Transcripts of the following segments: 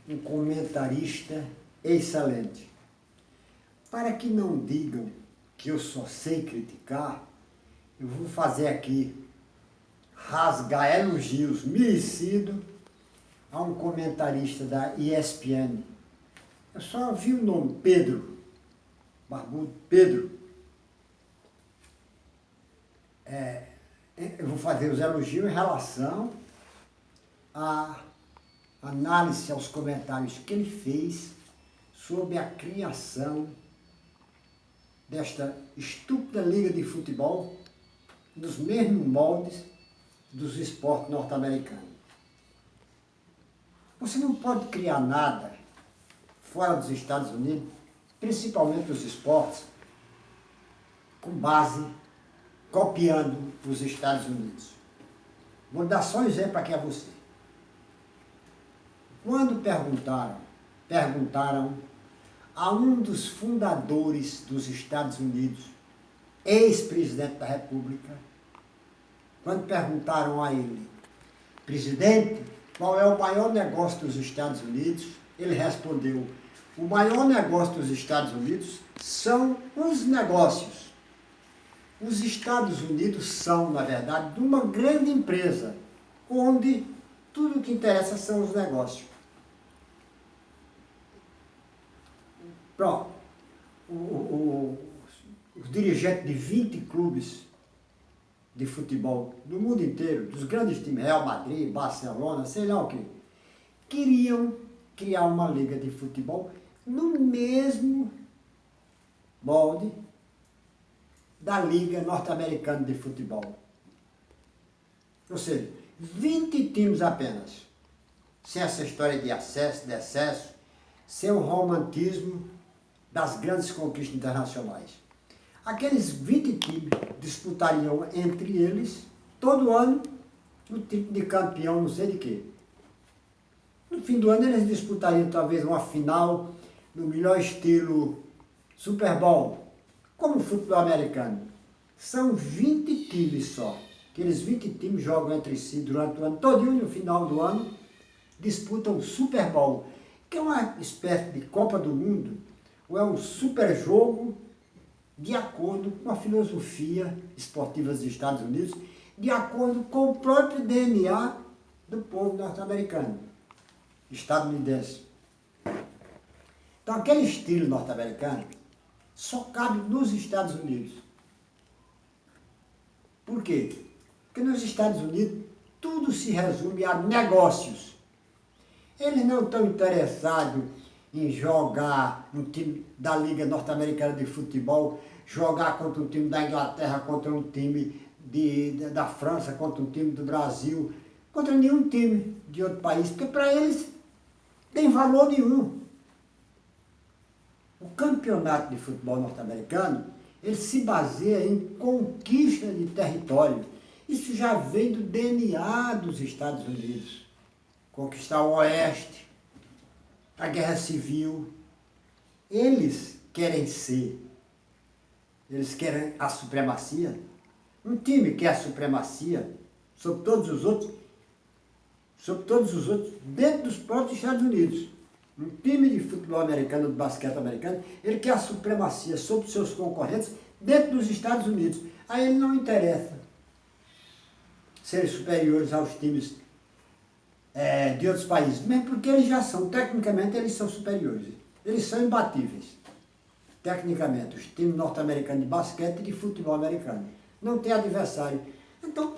um comentarista excelente. Para que não digam que eu só sei criticar, eu vou fazer aqui, rasgar elogios merecidos a um comentarista da ESPN. Eu só vi o nome, Pedro, barbudo, Pedro. Eu vou fazer os elogios em relação à análise, aos comentários que ele fez sobre a criação desta estúpida liga de futebol nos mesmos moldes dos esportes norte-americanos. Você não pode criar nada fora dos Estados Unidos, principalmente os esportes, com base copiando os Estados Unidos. Vou dar só um exemplo aqui a você. Quando perguntaram a um dos fundadores dos Estados Unidos, ex-presidente da República, quando perguntaram a ele, presidente, qual é o maior negócio dos Estados Unidos? Ele respondeu, o maior negócio dos Estados Unidos são os negócios. Os Estados Unidos são, na verdade, uma grande empresa, onde tudo o que interessa são os negócios. Pronto. Os dirigentes de 20 clubes de futebol do mundo inteiro, dos grandes times, Real Madrid, Barcelona, sei lá o quê, queriam criar uma liga de futebol no mesmo molde da Liga Norte-Americana de Futebol. Ou seja, 20 times apenas, sem essa história de acesso, decesso, sem o romantismo das grandes conquistas internacionais. Aqueles 20 times disputariam entre eles, todo ano, o título de campeão, não sei de quê. No fim do ano, eles disputariam talvez uma final no melhor estilo Super Bowl, como o futebol americano. São 20 times só. Aqueles 20 times jogam entre si durante o ano todo e no final do ano disputam o Super Bowl, que é uma espécie de Copa do Mundo, ou é um super jogo de acordo com a filosofia esportiva dos Estados Unidos, de acordo com o próprio DNA do povo norte-americano, estadunidense. Então, aquele estilo norte-americano só cabe nos Estados Unidos. Por quê? Porque nos Estados Unidos tudo se resume a negócios. Eles não estão interessados em jogar um time da Liga Norte-Americana de Futebol, jogar contra um time da Inglaterra, contra um time da França, contra um time do Brasil, contra nenhum time de outro país, porque para eles tem valor nenhum. O campeonato de futebol norte-americano, ele se baseia em conquista de território. Isso já vem do DNA dos Estados Unidos. Conquistar o Oeste, a Guerra Civil. Eles querem a supremacia. Um time quer a supremacia sobre todos os outros dentro dos próprios Estados Unidos. Um time de futebol americano, de basquete americano, ele quer a supremacia sobre seus concorrentes dentro dos Estados Unidos. Aí ele não interessa serem superiores aos times de outros países, mesmo porque eles já são, tecnicamente, eles são superiores. Eles são imbatíveis, tecnicamente, os times norte-americanos de basquete e de futebol americano. Não tem adversário. Então,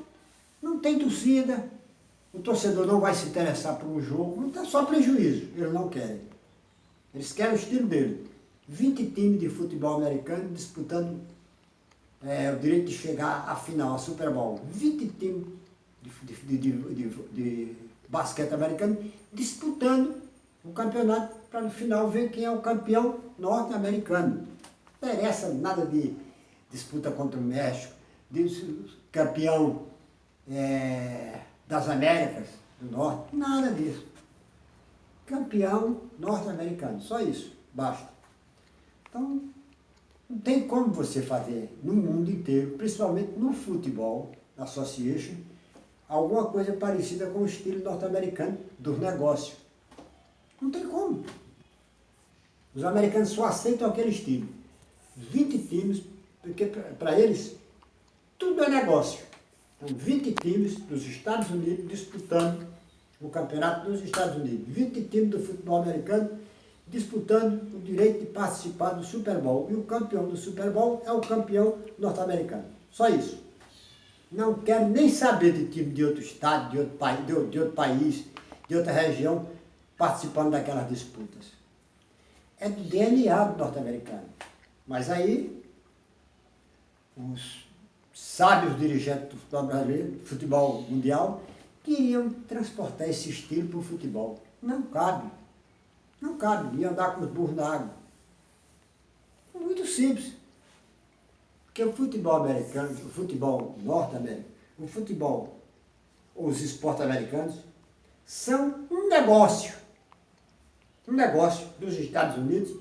não tem torcida, o torcedor não vai se interessar por um jogo, não tem só prejuízo, eles não querem. Eles querem o estilo dele. 20 times de futebol americano disputando o direito de chegar à final, à Super Bowl. 20 times de basquete americano disputando o campeonato para no final ver quem é o campeão norte-americano. Não interessa nada de disputa contra o México, de campeão das Américas do Norte, nada disso. Campeão norte-americano, só isso, basta. Então, não tem como você fazer no mundo inteiro, principalmente no futebol association, alguma coisa parecida com o estilo norte-americano dos negócios. Não tem como. Os americanos só aceitam aqueles times. 20 times, porque para eles tudo é negócio. Então, 20 times dos Estados Unidos disputando o campeonato dos Estados Unidos. 20 times do futebol americano disputando o direito de participar do Super Bowl. E o campeão do Super Bowl é o campeão norte-americano. Só isso. Não quero nem saber de time de outro estado, de outro país, de outra região, participando daquelas disputas. É do DNA do norte-americano. Mas os sábios dirigentes do futebol brasileiro, do futebol mundial, queriam transportar esse estilo para o futebol. Não cabe. Não cabe. Ia andar com os burros na água. Muito simples. Porque o futebol americano, o futebol norte-americano, o futebol, os esportes americanos, são um negócio dos Estados Unidos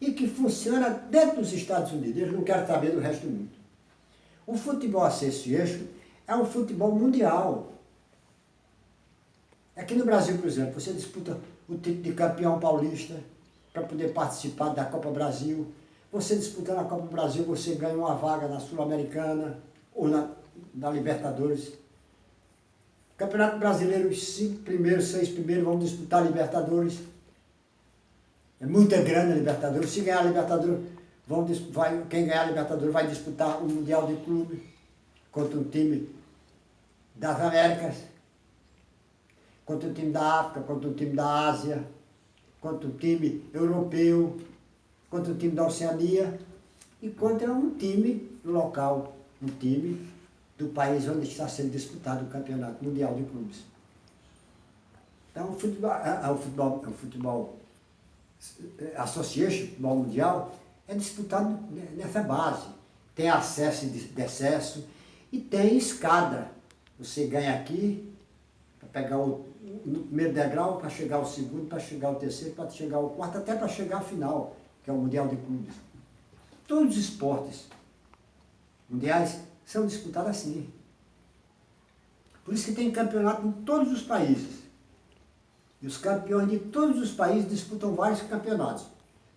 e que funciona dentro dos Estados Unidos. Eles não querem saber do resto do mundo. O Futebol Association é um futebol mundial. Aqui no Brasil, por exemplo, você disputa o título de campeão paulista para poder participar da Copa Brasil. Você disputando a Copa Brasil, você ganha uma vaga na Sul-Americana ou na Libertadores. Campeonato Brasileiro, os 5 primeiros, 6 primeiros vão disputar a Libertadores. É muita grana a Libertadores. Se ganhar a Libertadores, quem ganhar a Libertadores vai disputar o Mundial de Clube contra um time das Américas, contra um time da África, contra um time da Ásia, contra um time europeu, contra um time da Oceania e contra um time local, um time do país onde está sendo disputado o Campeonato Mundial de Clubes. Então o futebol Association, futebol mundial, é disputado nessa base. Tem acesso e decesso e tem escada. Você ganha aqui para pegar no primeiro degrau, para chegar ao segundo, para chegar ao terceiro, para chegar ao quarto, até para chegar à final, que é o Mundial de Clubes. Todos os esportes mundiais são disputados assim. Por isso que tem campeonato em todos os países. E os campeões de todos os países disputam vários campeonatos.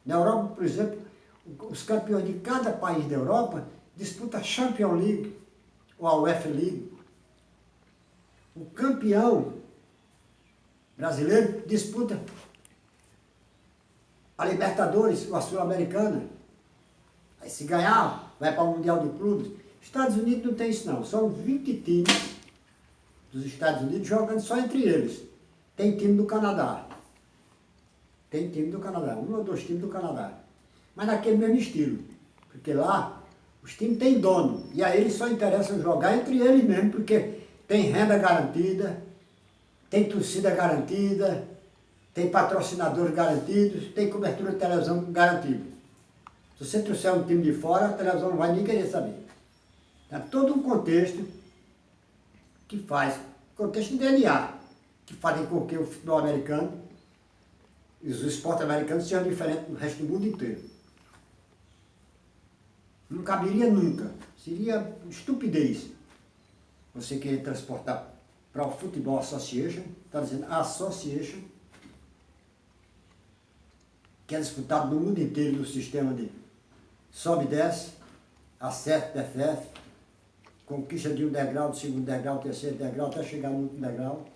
Na Europa, por exemplo, os campeões de cada país da Europa disputam a Champions League ou a UEFA League. O campeão brasileiro disputa a Libertadores ou a Sul-Americana. Aí se ganhar, vai para o Mundial de Clubes. Estados Unidos não tem isso não. São 20 times dos Estados Unidos jogando só entre eles. Tem time do Canadá. Tem time do Canadá. 1 ou 2 times do Canadá. Mas naquele mesmo estilo. Porque lá os times têm dono. E a eles só interessa jogar entre eles mesmo, porque tem renda garantida, tem torcida garantida, tem patrocinadores garantidos, tem cobertura de televisão garantida. Se você trouxer um time de fora, a televisão não vai nem querer saber. É todo um contexto que faz, contexto de DNA, que fazem com que o futebol americano e os esportes americanos sejam diferentes do resto do mundo inteiro. Não caberia nunca. Seria estupidez você querer transportar para o Futebol Association, está dizendo Association, que é disputado no mundo inteiro no sistema de sobe e desce, acerta, defese, conquista de um degrau, do segundo degrau, terceiro degrau, até chegar no último degrau.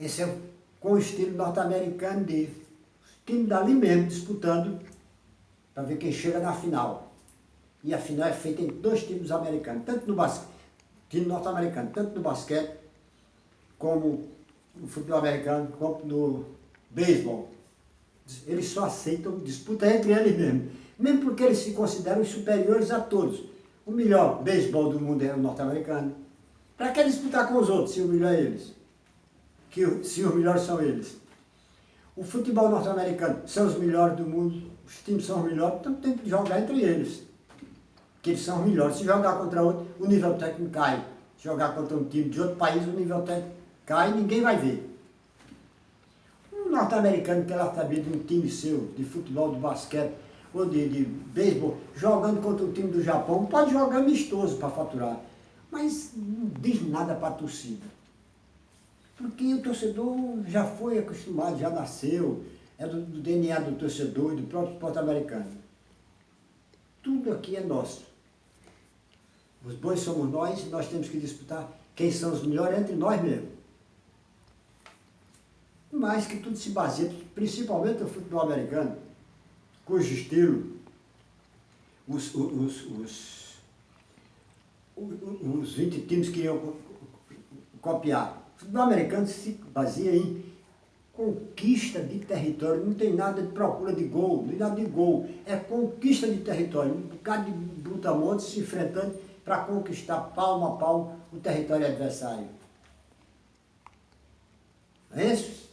Esse é com o estilo norte-americano de time dali mesmo disputando para ver quem chega na final. E a final é feita em 2 times americanos, tanto no basquete, time norte-americano, tanto no basquete, como no futebol americano, como no beisebol. Eles só aceitam disputa entre eles mesmo. Mesmo porque eles se consideram os superiores a todos. O melhor beisebol do mundo é o norte-americano. Para que disputar com os outros, se o melhor é eles? Se os melhores são eles. O futebol norte-americano são os melhores do mundo, os times são os melhores, então tem que jogar entre eles. Porque eles são os melhores. Se jogar contra outro, o nível técnico cai. Se jogar contra um time de outro país, o nível técnico cai e ninguém vai ver. Um norte-americano quer lá saber de um time seu, de futebol, de basquete, ou de beisebol, jogando contra o time do Japão, pode jogar amistoso para faturar, mas não diz nada para a torcida. Porque o torcedor já foi acostumado, já nasceu, é do DNA do torcedor e do próprio esporte americano. Tudo aqui é nosso. Os bons somos nós e nós temos que disputar quem são os melhores entre nós mesmos. Mas que tudo se baseia, principalmente no futebol americano, cujo estilo os 20 times queriam copiar. O futebol americano se baseia em conquista de território, não tem nada de procura de gol, não tem nada de gol, é conquista de território, um bocado de brutamontes se enfrentando para conquistar palmo a palmo o território adversário. É isso?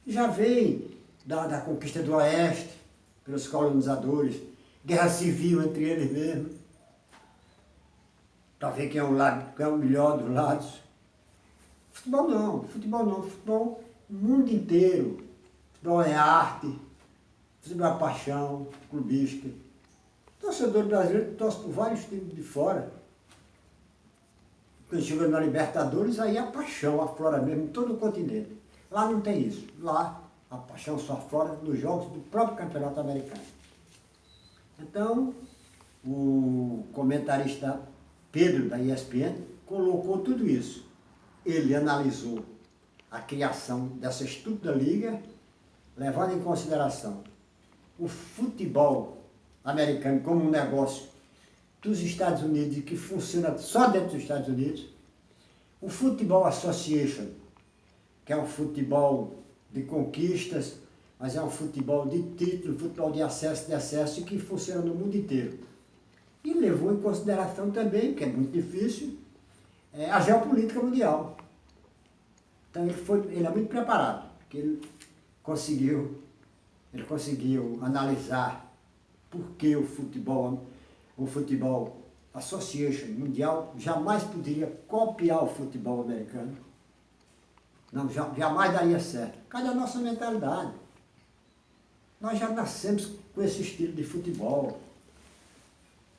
Já vem da conquista do Oeste, pelos colonizadores, guerra civil entre eles mesmos, para ver quem é o melhor dos lados. Futebol não, futebol o mundo inteiro. Futebol é arte, futebol é paixão, clubística. O torcedor brasileiro torce por vários times de fora. Quando chega na Libertadores, aí a paixão aflora mesmo em todo o continente. Lá não tem isso. Lá a paixão só aflora nos jogos do próprio campeonato americano. Então, o comentarista Pedro, da ESPN, colocou tudo isso. Ele analisou a criação dessa estúpida liga, levando em consideração o futebol americano como um negócio dos Estados Unidos e que funciona só dentro dos Estados Unidos, o Football Association, que é um futebol de conquistas, mas é um futebol de título, futebol de acesso e que funciona no mundo inteiro. E levou em consideração também, que é muito difícil, a geopolítica mundial. Então ele é muito preparado, porque ele conseguiu analisar por que o Football Association mundial jamais poderia copiar o futebol americano. Não, jamais daria certo. Cadê a nossa mentalidade? Nós já nascemos com esse estilo de futebol.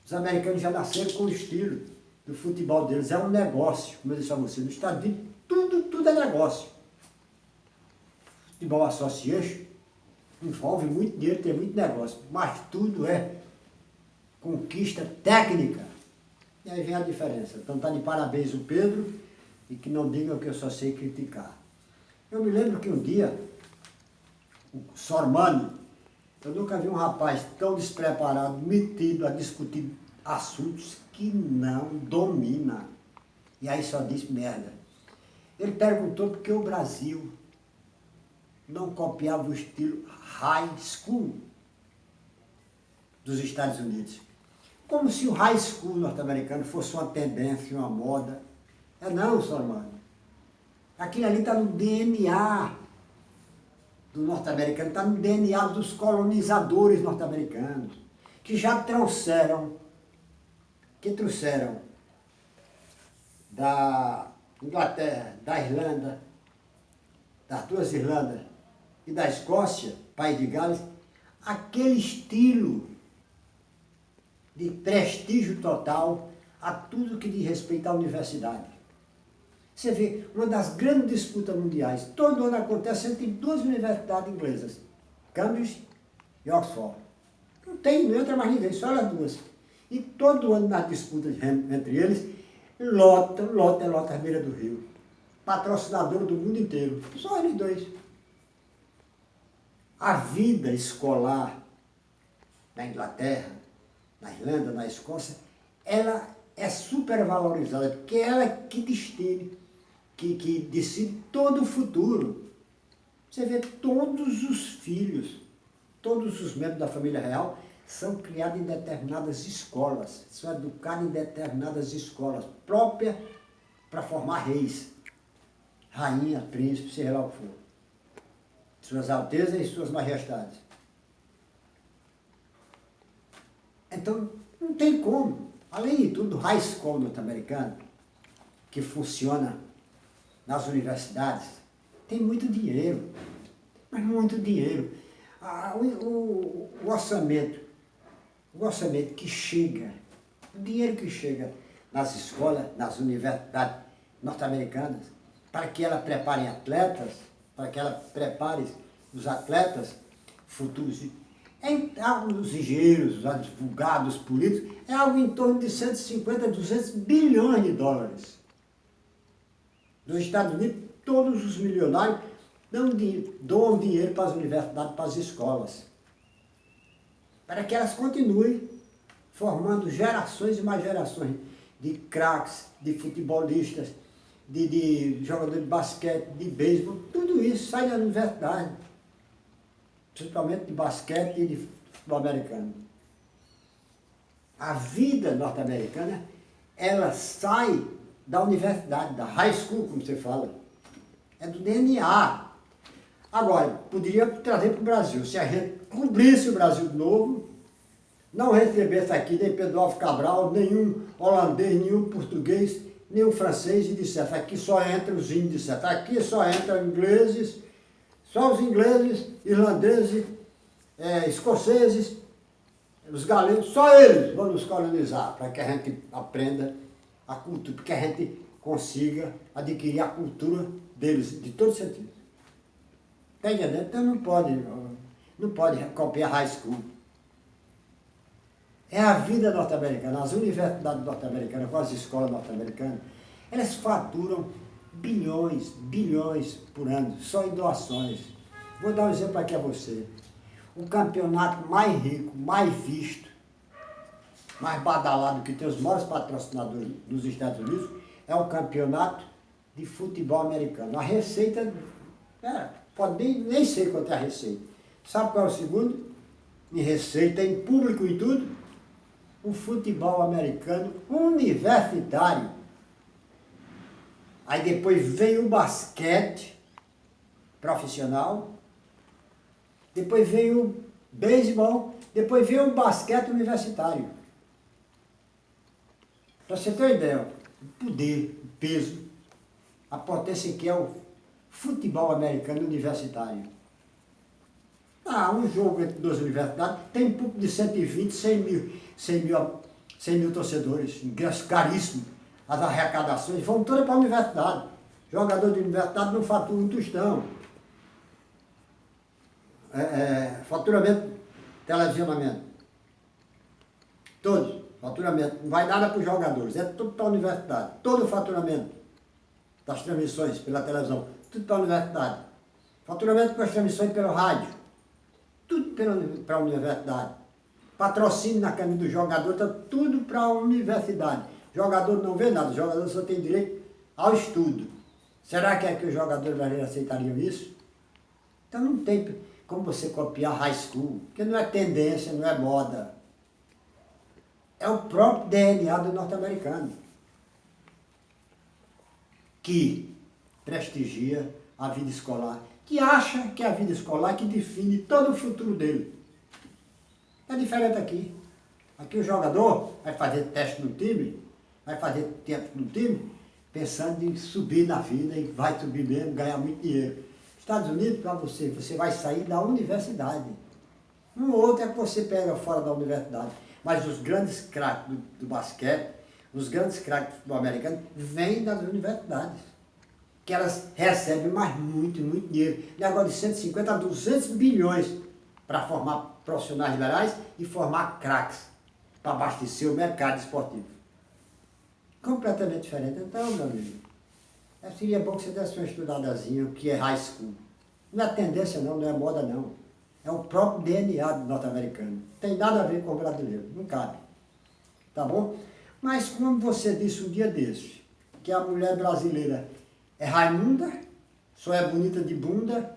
Os americanos já nasceram com o estilo do futebol deles. É um negócio, como eu disse a você. No Estados Unidos, tudo é negócio. Futebol Association envolve muito dinheiro, tem muito negócio. Mas tudo é conquista técnica. E aí vem a diferença. Então está de parabéns o Pedro e que não digam que eu só sei criticar. Eu me lembro que um dia, o Sormani, eu nunca vi um rapaz tão despreparado, metido a discutir assuntos que não domina. E aí só diz merda. Ele perguntou por que o Brasil não copiava o estilo high school dos Estados Unidos. Como se o high school norte-americano fosse uma tendência, uma moda. É não, Sormani. Aquilo ali está no DNA do norte-americano, está no DNA dos colonizadores norte-americanos, que já trouxeram da Inglaterra, da Irlanda, das duas Irlandas e da Escócia, País de Gales, aquele estilo de prestígio total a tudo que diz respeito à universidade. Você vê, uma das grandes disputas mundiais, todo ano acontece entre duas universidades inglesas, Cambridge e Oxford. Não entra mais ninguém, só elas duas. E todo ano nas disputas entre eles, lota a beira do rio. Patrocinador do mundo inteiro, só eles dois. A vida escolar na Inglaterra, na Irlanda, na Escócia, ela é supervalorizada, porque ela é que decide todo o futuro. Você vê, todos os filhos, todos os membros da família real são criados em determinadas escolas, são educados em determinadas escolas próprias para formar reis, rainha, príncipe, seja lá o que for. Suas Altezas e Suas Majestades. Então, não tem como. Além de tudo, o high school norte-americano, que funciona nas universidades, tem muito dinheiro, mas muito dinheiro. O orçamento que chega, o dinheiro que chega nas escolas, nas universidades norte-americanas, para que ela prepare atletas, para que ela prepare os atletas futuros, os engenheiros, os advogados, os políticos, é algo em torno de 150 a 200 bilhões de dólares. Nos Estados Unidos, todos os milionários doam dinheiro para as universidades, para as escolas, para que elas continuem formando gerações e mais gerações de craques, de futebolistas, de jogadores de basquete, de beisebol, tudo isso sai da universidade, principalmente de basquete e de futebol americano. A vida norte-americana, ela sai da universidade, da high school, como você fala, é do DNA. Agora, poderia trazer para o Brasil, se a gente cobrisse o Brasil de novo, não recebesse aqui nem Pedro Álvares Cabral, nenhum holandês, nenhum português, nenhum francês, e dissesse, aqui só entram os índios, dissesse, aqui só entram ingleses, só os ingleses, irlandeses, escoceses, os galegos, só eles vão nos colonizar, para que a gente aprenda a cultura, para que a gente consiga adquirir a cultura deles, de todo sentido. Está entendendo? Então não pode copiar high school. É a vida norte-americana, as universidades norte-americanas, com as escolas norte-americanas, elas faturam bilhões por ano, só em doações. Vou dar um exemplo aqui a você. O campeonato mais rico, mais visto, mais badalado, que tem os maiores patrocinadores dos Estados Unidos, é o campeonato de futebol americano. A receita, nem sei quanto é a receita. Sabe qual é o segundo? Em receita, em público e tudo? O futebol americano universitário. Aí depois vem o basquete profissional, depois vem o beisebol, depois vem o basquete universitário. Para você ter uma ideia, o poder, o peso, a potência que é o futebol americano universitário. Um jogo entre duas universidades tem público de 120, 100 mil torcedores, ingresso caríssimo. As arrecadações vão todas para a universidade. Jogador de universidade não fatura um tostão. Faturamento, televisionamento. Todos, faturamento. Não vai nada para os jogadores, é tudo para a universidade. Todo o faturamento das transmissões pela televisão, tudo para a universidade. Faturamento com as transmissões pelo rádio, tudo para a universidade. Patrocínio na camisa do jogador, está tudo para a universidade. O jogador não vê nada, o jogador só tem direito ao estudo. Será que os jogadores brasileiros aceitariam isso? Então não tem como você copiar high school, porque não é tendência, não é moda. É o próprio DNA do norte-americano, que prestigia a vida escolar, que acha que é a vida escolar que define todo o futuro dele. É diferente aqui. Aqui o jogador vai fazer teste no time, vai fazer tempo no time, pensando em subir na vida e vai subir mesmo, ganhar muito dinheiro. Estados Unidos, para você vai sair da universidade. Um outro é que você pega fora da universidade. Mas os grandes craques do basquete, os grandes craques do futebol americano, vêm das universidades. Que elas recebem mais muito dinheiro. Negócio de 150 a 200 bilhões para formar profissionais liberais e formar craques para abastecer o mercado esportivo. Completamente diferente. Então, meu amigo, seria bom que você desse uma estudadazinha, o que é high school. Não é tendência não, não é moda não. É o próprio DNA do norte-americano. Não tem nada a ver com o brasileiro, não cabe. Tá bom? Mas como você disse um dia desse, que a mulher brasileira é Raimunda, só é bonita de bunda,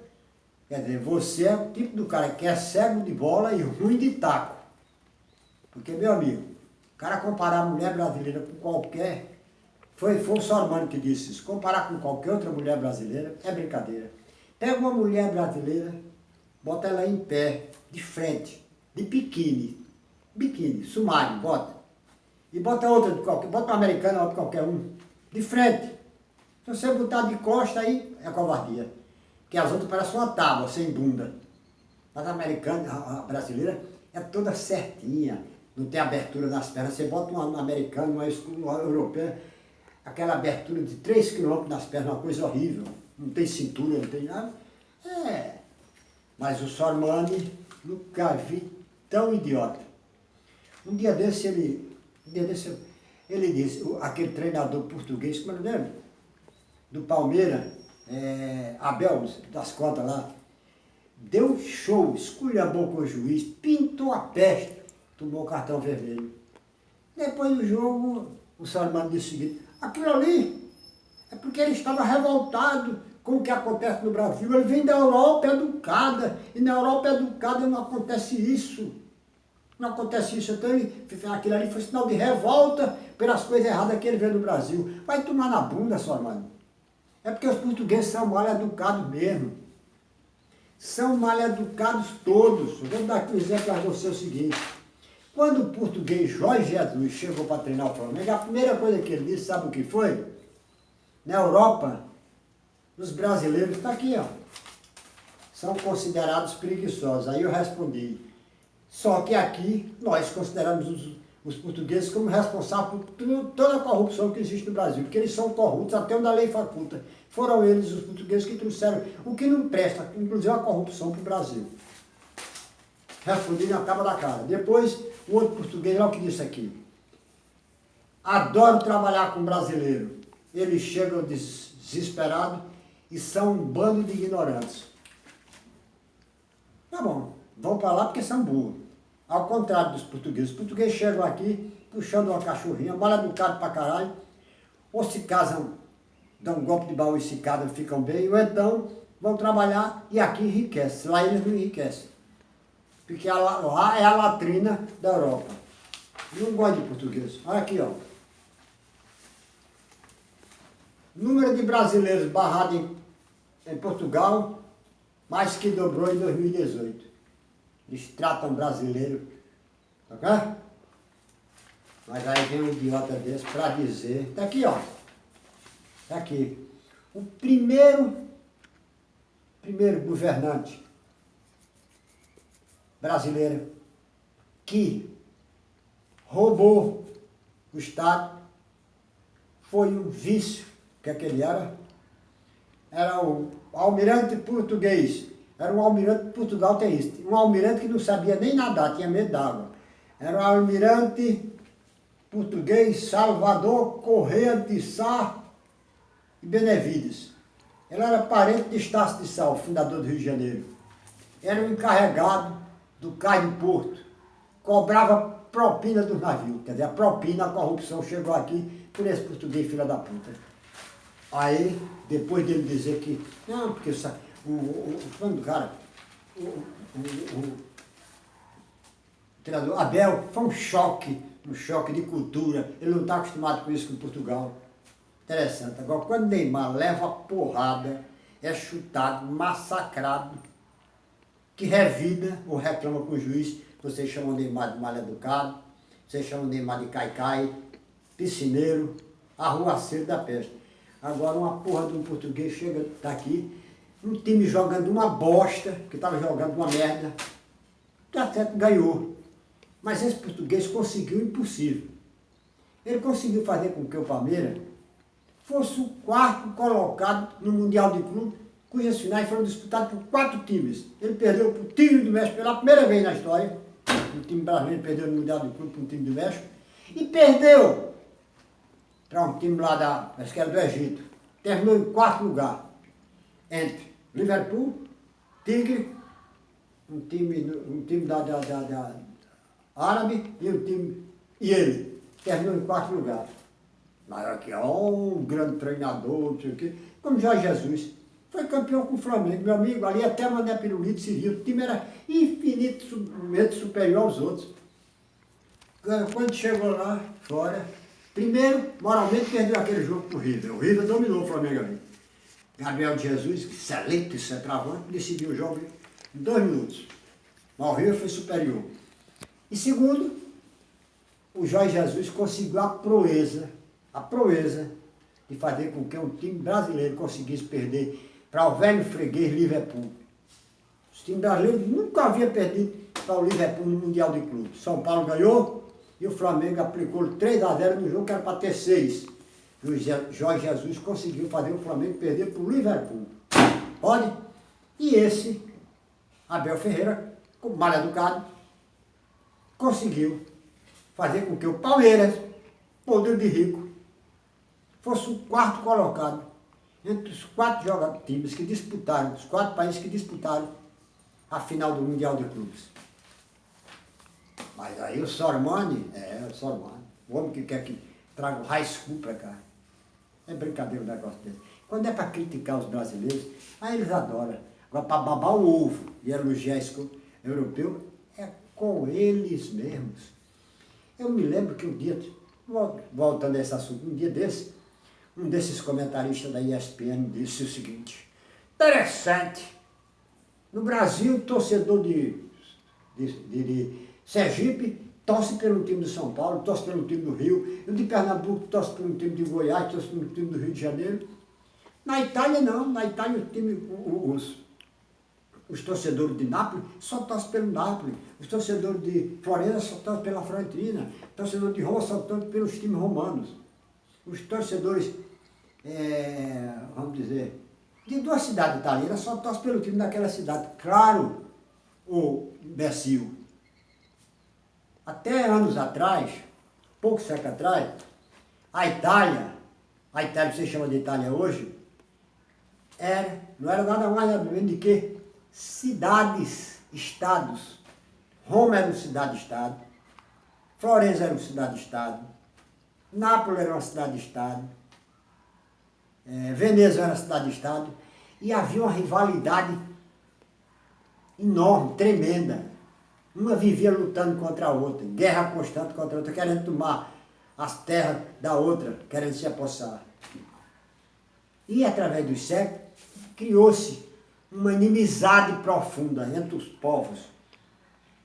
quer dizer, você é o tipo do cara que é cego de bola e ruim de taco. Porque, meu amigo, o cara comparar a mulher brasileira com qualquer... Foi o Sormani que disse isso. Comparar com qualquer outra mulher brasileira é brincadeira. Pega uma mulher brasileira, bota ela em pé, de frente, de biquíni, sumário, bota. E bota outra de qualquer, bota uma americana, outra qualquer um, de frente. Se você botar de costa aí, é covardia. Porque as outras parecem uma tábua, sem bunda. Mas a americana, a brasileira, é toda certinha, não tem abertura nas pernas. Você bota uma americana, uma europeia, aquela abertura de 3 quilômetros nas pernas, uma coisa horrível. Não tem cintura, não tem nada. Mas o Sormani nunca vi tão idiota. Um dia desse ele disse, aquele treinador português, como é o nome? Do Palmeiras, Abel, das contas lá, deu um show, esculhambou com o juiz, pintou a peste, tomou o cartão vermelho. Depois do jogo, o Sormani disse o seguinte, aquilo ali é porque ele estava revoltado com o que acontece no Brasil. Ele vem da Europa educada, e na Europa educada não acontece isso. Não acontece isso. Então aquilo ali foi sinal de revolta pelas coisas erradas que ele vê no Brasil. Vai tomar na bunda, Sormani. É porque os portugueses são mal educados mesmo. São mal educados todos. Eu vou dar aqui um exemplo para você o seguinte. Quando o português Jorge Jesus chegou para treinar o Flamengo, a primeira coisa que ele disse, sabe o que foi? Na Europa, os brasileiros, está aqui, ó, são considerados preguiçosos. Aí eu respondi, só que aqui nós consideramos os portugueses como responsáveis por toda a corrupção que existe no Brasil, porque eles são corruptos até onde a lei faculta. Foram eles, os portugueses, que trouxeram o que não presta, inclusive a corrupção para o Brasil. Respondi na tapa da cara. Depois, o outro português, olha o que disse aqui. Adoro trabalhar com brasileiro. Eles chegam desesperados e são um bando de ignorantes. Tá bom, vão para lá porque são burros. Ao contrário dos portugueses. Os portugueses chegam aqui puxando uma cachorrinha, mal educados pra caralho, ou se casam, dão um golpe de baú e se casam, ficam bem, ou então vão trabalhar e aqui enriquecem. Lá eles não enriquecem. Porque lá é a latrina da Europa. Não gosto de português. Olha aqui, ó. Número de brasileiros barrados em Portugal, mais que dobrou em 2018. Eles tratam brasileiro, ok? Mas aí vem um idiota desse para dizer, tá aqui, ó. Tá aqui. O primeiro governante brasileiro que roubou o Estado foi um vício. O que é que ele era? Era o almirante português. Era um almirante de Portugal, tem isso. Um almirante que não sabia nem nadar, tinha medo d'água. Era o almirante português Salvador Correia de Sá e Benevides. Ele era parente de Estácio de Sá, o fundador do Rio de Janeiro. Era o encarregado do cais de Porto. Cobrava propina dos navios. Quer dizer, a propina, a corrupção chegou aqui por esse português filho da puta. Aí, depois dele dizer que, não, porque o cara, o treinador Abel, foi um choque de cultura, ele não está acostumado com isso com Portugal. Interessante. Agora, quando Neymar leva a porrada, é chutado, massacrado, que revida ou reclama com o juiz, vocês chamam Neymar de mal educado, vocês chamam Neymar de caicai, piscineiro, arruaceiro da peste. Agora uma porra de um português chega, tá aqui, um time jogando uma bosta, que estava jogando uma merda, tá certo, ganhou. Mas esse português conseguiu o impossível. Ele conseguiu fazer com que o Palmeiras fosse o quarto colocado no Mundial de Clube, cujas finais foram disputadas por 4 times. Ele perdeu para o Tigre do México pela primeira vez na história. O time brasileiro perdeu no Mundial de Clube para um time do México. E perdeu para um time lá acho que era do Egito. Terminou em 4º lugar. Entre Liverpool, Tigre, um time da árabe e ele. Terminou em 4º lugar. Mas aqui, um grande treinador, não sei o quê, como Jorge Jesus. Foi campeão com o Flamengo, meu amigo, ali até Mané Pirulito se viu. O time era infinitamente superior aos outros. Quando chegou lá, fora, primeiro, moralmente, perdeu aquele jogo pro River. O River dominou o Flamengo ali. Gabriel Jesus, excelente centroavante, decidiu o jogo em 2 minutos. Mas o River foi superior. E segundo, o Jorge Jesus conseguiu a proeza de fazer com que um time brasileiro conseguisse perder para o velho freguês Liverpool. Os times brasileiros nunca haviam perdido para o Liverpool no Mundial de Clubes. São Paulo ganhou e o Flamengo aplicou 3-0 no jogo que era para ter 6. E o Jorge Jesus conseguiu fazer o Flamengo perder para o Liverpool. Pode? E esse, Abel Ferreira, mal educado, conseguiu fazer com que o Palmeiras, poder de rico, fosse o quarto colocado entre os 4 times que disputaram, os 4 países que disputaram a final do Mundial de Clubes. Mas aí o Sormani, o homem que quer que traga o high school para cá. É brincadeira um negócio dele. Quando é para criticar os brasileiros, aí eles adoram. Agora, para babar o ovo e elogiar esse europeu, é com eles mesmos. Eu me lembro que um dia, voltando a esse assunto, um dia desse, um desses comentaristas da ESPN disse o seguinte: interessante, no Brasil, o torcedor de Sergipe torce pelo time de São Paulo, torce pelo time do Rio, o de Pernambuco torce pelo time de Goiás, torce pelo time do Rio de Janeiro. Na Itália não, na Itália os torcedores de Nápoles só torcem pelo Nápoles, os torcedores de Florença só torcem pela Fiorentina, os torcedores de Roma só torcem pelos times romanos. Os torcedores, vamos dizer, de 2 cidades italianas só torcem pelo time daquela cidade. Claro, o imbecil. Até anos atrás, poucos séculos atrás, a Itália que você chama de Itália hoje, não era nada mais nada menos do que cidades, estados. Roma era uma cidade-estado, Florença era uma cidade-estado, Nápoles era uma cidade-estado, Veneza era uma cidade-estado, e havia uma rivalidade enorme, tremenda. Uma vivia lutando contra a outra, guerra constante contra a outra, querendo tomar as terras da outra, querendo se apossar. E através dos séculos, criou-se uma inimizade profunda entre os povos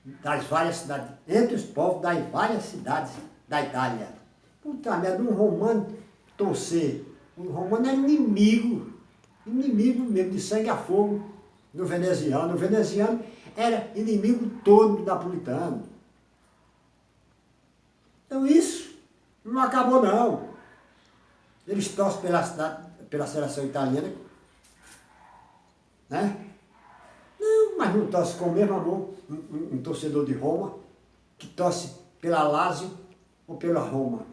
das várias cidades, entre os povos das várias cidades da Itália. Puta merda, um romano torcer, um romano era inimigo mesmo, de sangue a fogo do veneziano. O veneziano era inimigo todo do napolitano. Então isso não acabou não. Eles torcem pela seleção italiana, né? Não, mas não torce com o mesmo amor um torcedor de Roma que torce pela Lazio ou pela Roma.